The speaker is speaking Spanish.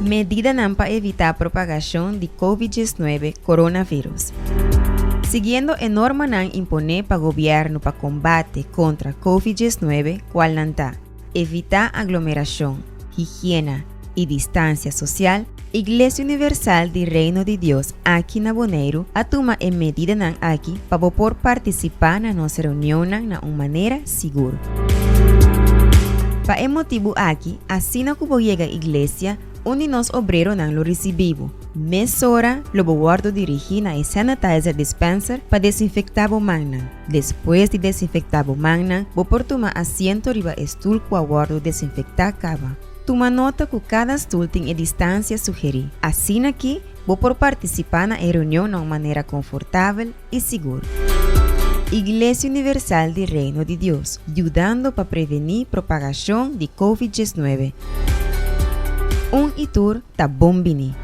Medida para evitar propagación de COVID-19 coronavírus. Siguiendo a norma imponer para gobierno para combate contra COVID-19, cual nanta evitar aglomeración, higiene y distancia social, Iglesia Universal del Reino de Dios aquí en Bonaire a toma en medida aquí para poder participar en nuestra reunión de una manera segura. Para el motivo aquí, así no como llega a iglesia, onde nos obreros lo recibimos. Mesora, lo guardo dirigir a sanitizer dispenser para desinfectar o magna. Después de desinfectar o magna, vou por tomar asiento riba stool com a guardo desinfectar cava. Toma nota que cada stool tem a distância sugerir. Assim aqui, vou por participar na reunião de uma maneira confortável e segura. Iglesia Universal del Reino de Dios, ayudando para prevenir propagación de COVID-19. Un itur ta bombini.